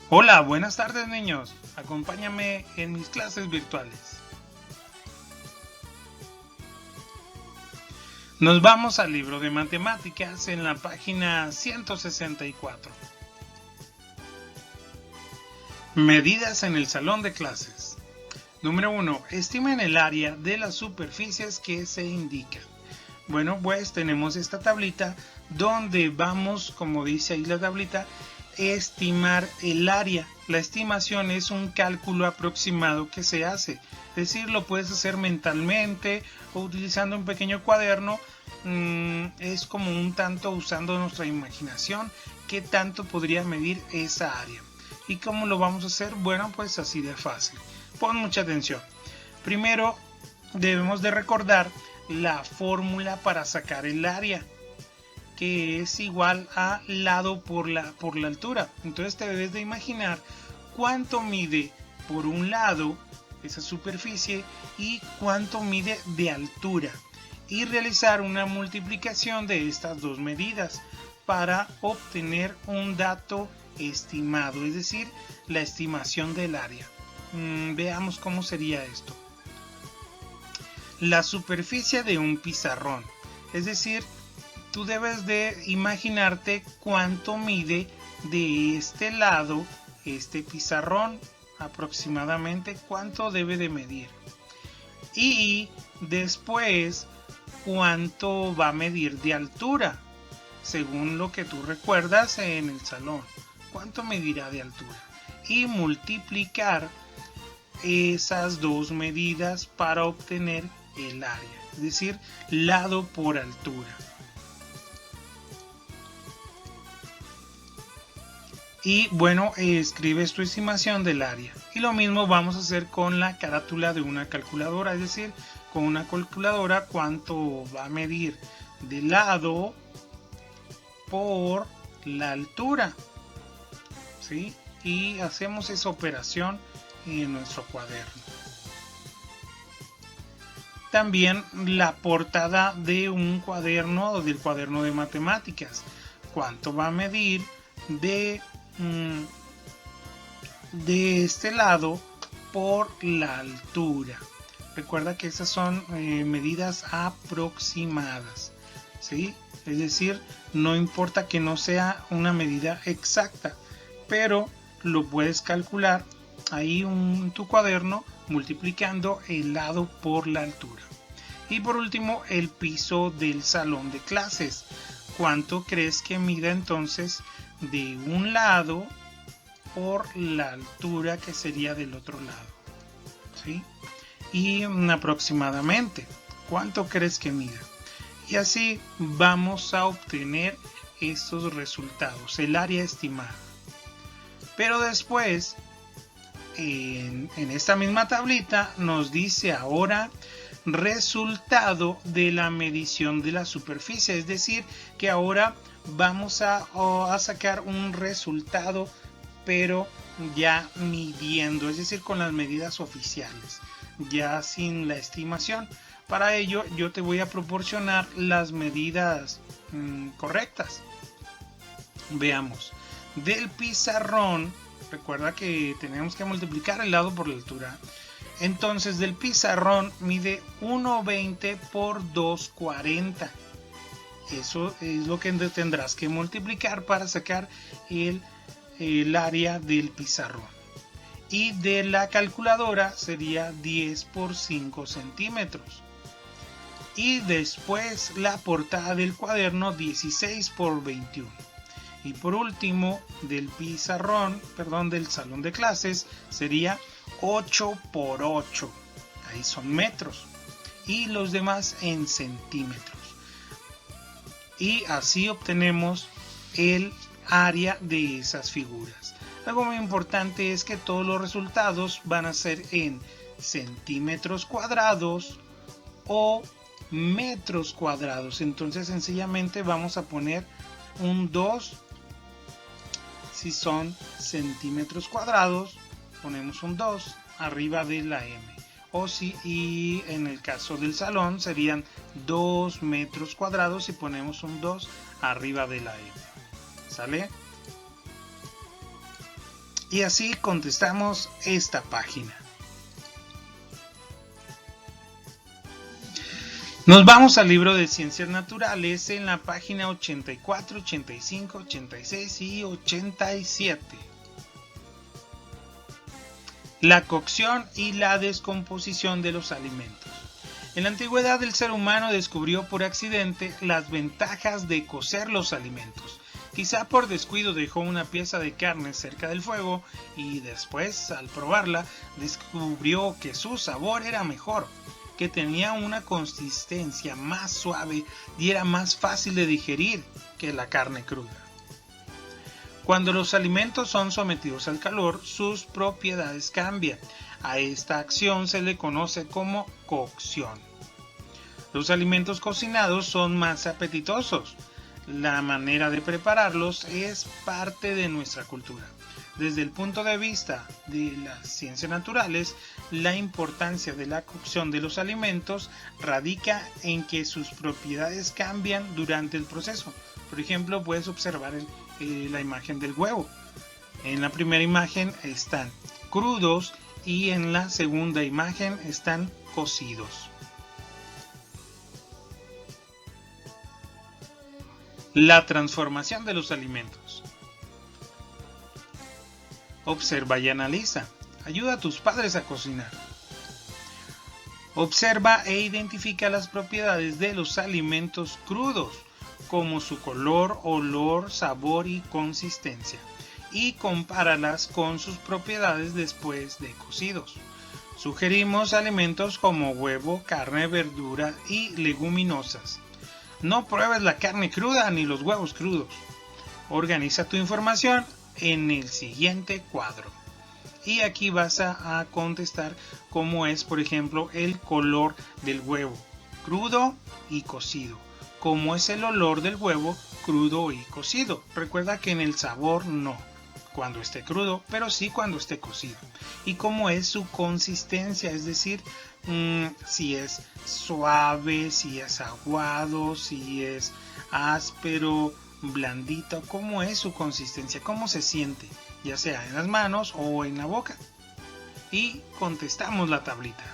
Hola, buenas tardes niños. Acompáñame en mis clases virtuales. Nos vamos al libro de matemáticas en la página 164. Medidas en el salón de clases. Número 1. Estimen el área de las superficies que se indican. Bueno, pues tenemos esta tablita donde vamos, como dice ahí la tablita, estimar el área. La estimación es un cálculo aproximado que se hace. Es decir, lo puedes hacer mentalmente o utilizando un pequeño cuaderno. Es como un tanto usando nuestra imaginación. ¿Qué tanto podría medir esa área? ¿Y cómo lo vamos a hacer? Bueno, pues así de fácil. Pon mucha atención. Primero debemos de recordar la fórmula para sacar el área, que es igual a lado por la altura. Entonces te debes de imaginar cuánto mide por un lado esa superficie y cuánto mide de altura, y realizar una multiplicación de estas dos medidas para obtener un dato estimado, es decir, la estimación del área. Veamos cómo sería esto. La superficie de un pizarrón, es decir, tú debes de imaginarte cuánto mide de este lado este pizarrón, aproximadamente cuánto debe de medir, y después cuánto va a medir de altura según lo que tú recuerdas en el salón, cuánto medirá de altura, y multiplicar esas dos medidas para obtener el área, es decir, lado por altura. Y bueno, escribes tu estimación del área. Y lo mismo vamos a hacer con la carátula de una calculadora, es decir, con una calculadora cuánto va a medir de lado por la altura, ¿sí? Y hacemos esa operación en nuestro cuaderno. También la portada de un cuaderno o del cuaderno de matemáticas. ¿Cuánto va a medir de este lado por la altura? Recuerda que esas son medidas aproximadas, ¿sí? Es decir, no importa que no sea una medida exacta, pero lo puedes calcular ahí en tu cuaderno multiplicando el lado por la altura. Y por último, el piso del salón de clases. ¿Cuánto crees que mida entonces de un lado por la altura que sería del otro lado? ¿Sí? Y aproximadamente, ¿cuánto crees que mida? Y así vamos a obtener estos resultados, el área estimada. Pero después, en esta misma tablita, nos dice ahora resultado de la medición de la superficie, es decir, que ahora vamos a sacar un resultado, pero ya midiendo, es decir, con las medidas oficiales, ya sin la estimación. Para ello yo te voy a proporcionar las medidas correctas. Veamos. Del pizarrón, recuerda que tenemos que multiplicar el lado por la altura. Entonces del pizarrón mide 1,20 por 2,40. Eso es lo que tendrás que multiplicar para sacar el área del pizarrón. Y de la calculadora sería 10 por 5 centímetros. Y después la portada del cuaderno 16 por 21. Y por último, del pizarrón, del salón de clases, sería 8 por 8. Ahí son metros. Y los demás en centímetros. Y así obtenemos el área de esas figuras. Algo muy importante es que todos los resultados van a ser en centímetros cuadrados o metros cuadrados. Entonces sencillamente vamos a poner un 2. Si son centímetros cuadrados, ponemos un 2 arriba de la M. O si, y en el caso del salón serían 2 metros cuadrados y ponemos un 2 arriba de la M. ¿Sale? Y así contestamos esta página. Nos vamos al libro de Ciencias Naturales en la página 84, 85, 86 y 87. La cocción y la descomposición de los alimentos. En la antigüedad el ser humano descubrió por accidente las ventajas de cocer los alimentos. Quizá por descuido dejó una pieza de carne cerca del fuego y después, al probarla, descubrió que su sabor era mejor, que tenía una consistencia más suave y era más fácil de digerir que la carne cruda. Cuando los alimentos son sometidos al calor, sus propiedades cambian. A esta acción se le conoce como cocción. Los alimentos cocinados son más apetitosos. La manera de prepararlos es parte de nuestra cultura. Desde el punto de vista de las ciencias naturales, la importancia de la cocción de los alimentos radica en que sus propiedades cambian durante el proceso. Por ejemplo, puedes observar la imagen del huevo. En la primera imagen están crudos y en la segunda imagen están cocidos. La transformación de los alimentos. Observa y analiza. Ayuda a tus padres a cocinar. Observa e identifica las propiedades de los alimentos crudos, como su color, olor, sabor y consistencia, y compáralas con sus propiedades después de cocidos. Sugerimos alimentos como huevo, carne, verdura y leguminosas. No pruebes la carne cruda ni los huevos crudos. Organiza tu información en el siguiente cuadro. Y aquí vas a contestar cómo es, por ejemplo, el color del huevo, crudo y cocido. Cómo es el olor del huevo, crudo y cocido. Recuerda que en el sabor no, cuando esté crudo, pero sí cuando esté cocido. Y cómo es su consistencia, es decir, si es suave, si es aguado, si es áspero, blandito, cómo es su consistencia, cómo se siente, ya sea en las manos o en la boca. Y contestamos la tablita.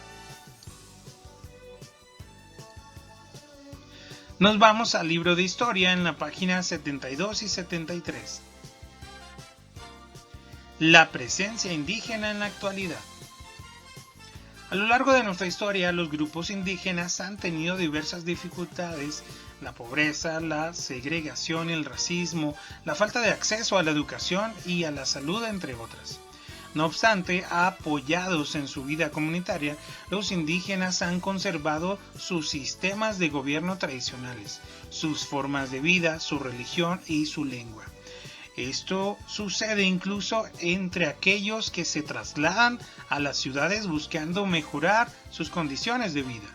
Nos vamos al libro de historia en la página 72 y 73. La presencia indígena en la actualidad. A lo largo de nuestra historia, los grupos indígenas han tenido diversas dificultades: la pobreza, la segregación, el racismo, la falta de acceso a la educación y a la salud, entre otras. No obstante, apoyados en su vida comunitaria, los indígenas han conservado sus sistemas de gobierno tradicionales, sus formas de vida, su religión y su lengua. Esto sucede incluso entre aquellos que se trasladan a las ciudades buscando mejorar sus condiciones de vida.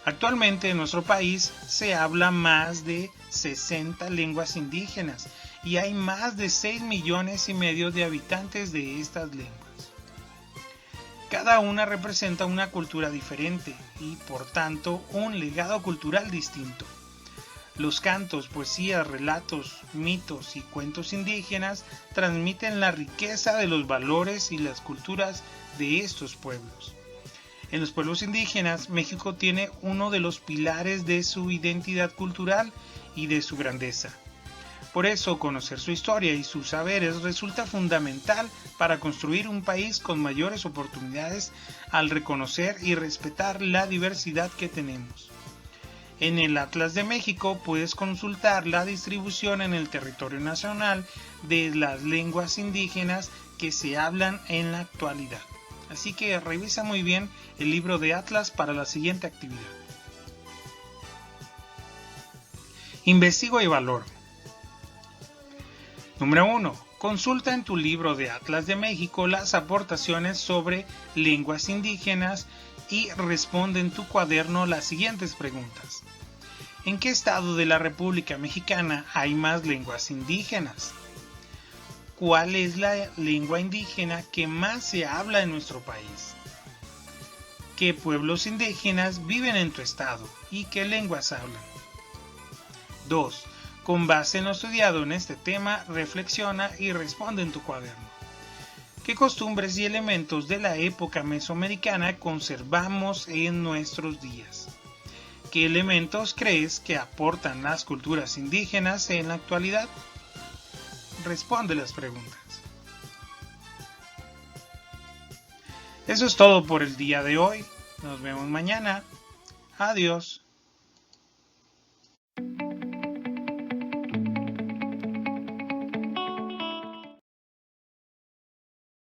Actualmente en nuestro país se habla más de 60 lenguas indígenas y hay más de 6,5 millones de habitantes de estas lenguas. Cada una representa una cultura diferente y, por tanto, un legado cultural distinto. Los cantos, poesías, relatos, mitos y cuentos indígenas transmiten la riqueza de los valores y las culturas de estos pueblos. En los pueblos indígenas, México tiene uno de los pilares de su identidad cultural y de su grandeza. Por eso, conocer su historia y sus saberes resulta fundamental para construir un país con mayores oportunidades al reconocer y respetar la diversidad que tenemos. En el Atlas de México puedes consultar la distribución en el territorio nacional de las lenguas indígenas que se hablan en la actualidad. Así que revisa muy bien el libro de Atlas para la siguiente actividad. Investigo y valoro. Número 1. Consulta en tu libro de Atlas de México las aportaciones sobre lenguas indígenas y responde en tu cuaderno las siguientes preguntas. ¿En qué estado de la República Mexicana hay más lenguas indígenas? ¿Cuál es la lengua indígena que más se habla en nuestro país? ¿Qué pueblos indígenas viven en tu estado y qué lenguas hablan? 2. Con base en lo estudiado en este tema, reflexiona y responde en tu cuaderno. ¿Qué costumbres y elementos de la época mesoamericana conservamos en nuestros días? ¿Qué elementos crees que aportan las culturas indígenas en la actualidad? Responde las preguntas. Eso es todo por el día de hoy. Nos vemos mañana. Adiós.